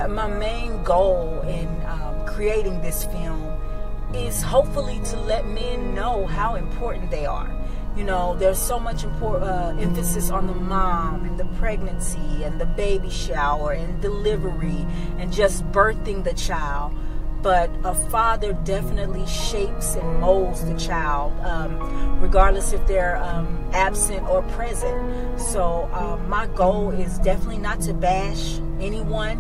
my main goal in creating this film is hopefully to let men know how important they are. You know, there's so much emphasis on the mom and the pregnancy and the baby shower and delivery and just birthing the child. But a father definitely shapes and molds the child, regardless if they're absent or present. So my goal is definitely not to bash anyone,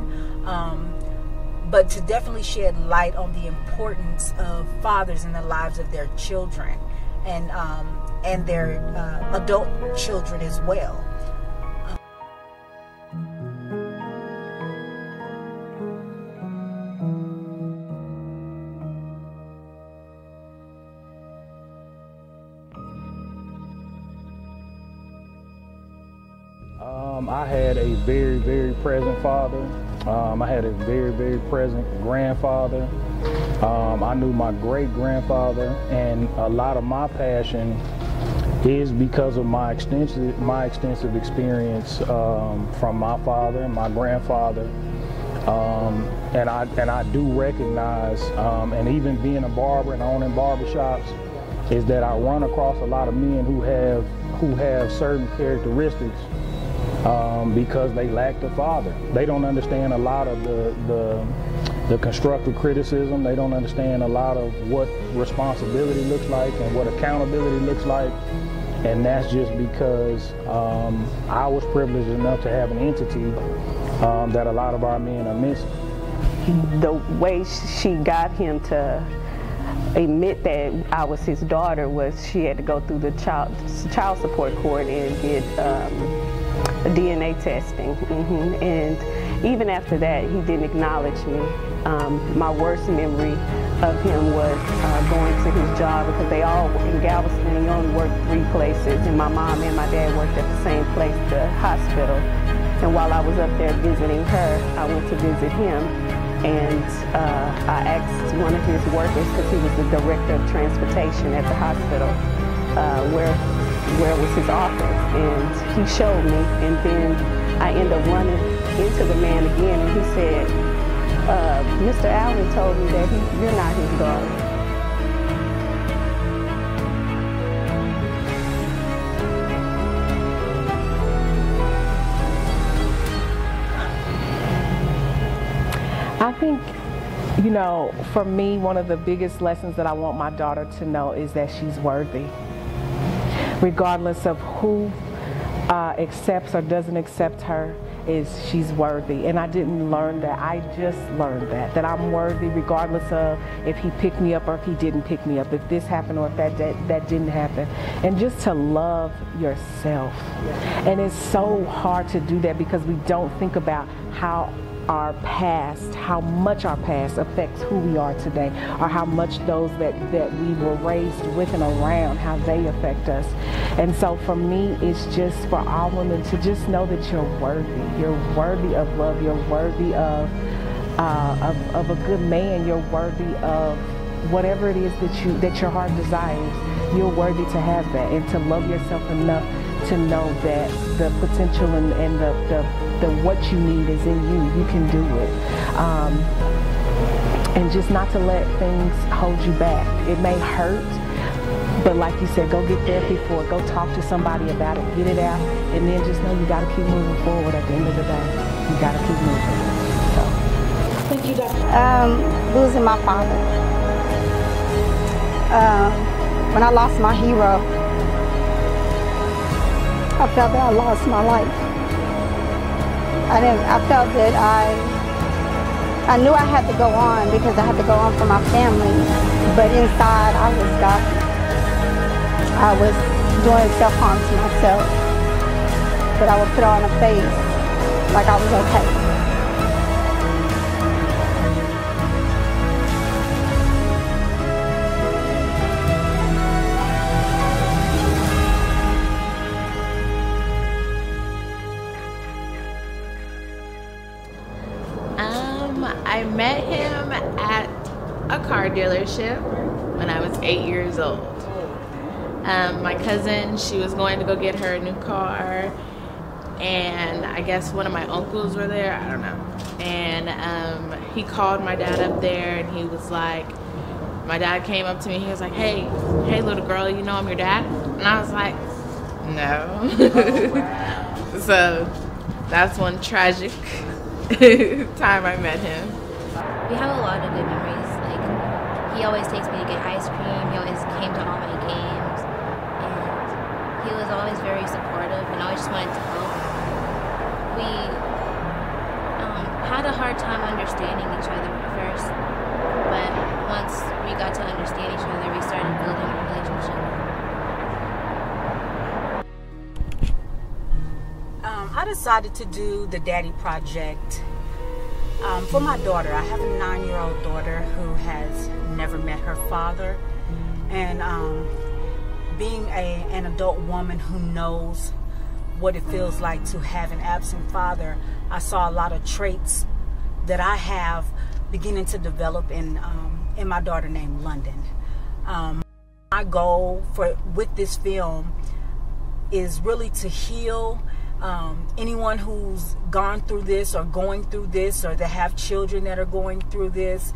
but to definitely shed light on the importance of fathers in the lives of their children and their adult children as well. I had a very, very present father. I had a very, very present grandfather. I knew my great-grandfather, and a lot of my passion is because of my extensive experience from my father and my grandfather. And I do recognize, and even being a barber and owning barbershops, is that I run across a lot of men who have certain characteristics because they lack the father. They don't understand a lot of the constructive criticism. They don't understand a lot of what responsibility looks like and what accountability looks like. And that's just because I was privileged enough to have an entity that a lot of our men are missing. The way she got him to admit that I was his daughter was she had to go through the child support court and get DNA testing. And even after that, he didn't acknowledge me. My worst memory of him was going to his job, because they all, in Galveston, you only work 3 places, and my mom and my dad worked at the same place, the hospital. And while I was up there visiting her, I went to visit him, and I asked one of his workers, because he was the director of transportation at the hospital, where was his office, and he showed me, and then I ended up running into the man again, and he said, Mr. Allen told me that you're not his daughter. I think, you know, for me, one of the biggest lessons that I want my daughter to know is that she's worthy. Regardless of who accepts or doesn't accept her, she's worthy. And I didn't learn that, I just learned that I'm worthy regardless of if he picked me up or if he didn't pick me up, if this happened or if that didn't happen. And just to love yourself. And it's so hard to do that because we don't think about how our past, how much our past affects who we are today, or how much those that we were raised with and around, how they affect us. And so for me, it's just for all women to just know that you're worthy. You're worthy of love. You're worthy of a good man. You're worthy of whatever it is that your heart desires. You're worthy to have that, and to love yourself enough to know that the potential and the what you need is in you. You can do it. And just not to let things hold you back. It may hurt, but like you said, go get therapy for it. Go talk to somebody about it. Get it out. And then just know you got to keep moving forward at the end of the day. You got to keep moving. So. Thank you, Doctor. Losing my father. When I lost my hero, I felt that I lost my life. I felt that I knew I had to go on because I had to go on for my family, but inside I was dying. I was doing self-harm to myself, but I would put on a face like I was okay. I met him at a car dealership when I was 8 years old. My cousin, she was going to go get her a new car, and I guess one of my uncles were there, I don't know. And he called my dad up there, and he was like, my dad came up to me, he was like, hey little girl, you know I'm your dad? And I was like, no. Oh, wow. So that's one tragic time I met him. We have a lot of good memories. Like, he always takes me to get ice cream. He always came to all my games. And he was always very supportive and always just wanted to help. We had a hard time understanding each other at first. But once we got to understand each other, we started building a relationship. I decided to do the Daddy Project for my daughter. I have a 9-year-old daughter who has never met her father. And being an adult woman who knows what it feels like to have an absent father, I saw a lot of traits that I have beginning to develop in my daughter named London. My goal with this film is really to heal anyone who's gone through this or going through this, or that have children that are going through this.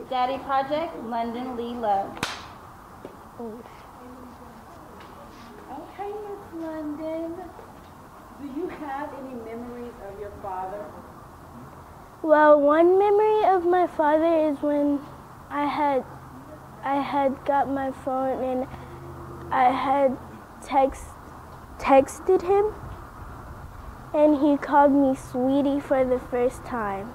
Daddy Project, London Lee Love. Okay, Miss London, do you have any memories of your father? Well, one memory of my father is when I had got my phone and I had texted him, and he called me sweetie for the first time.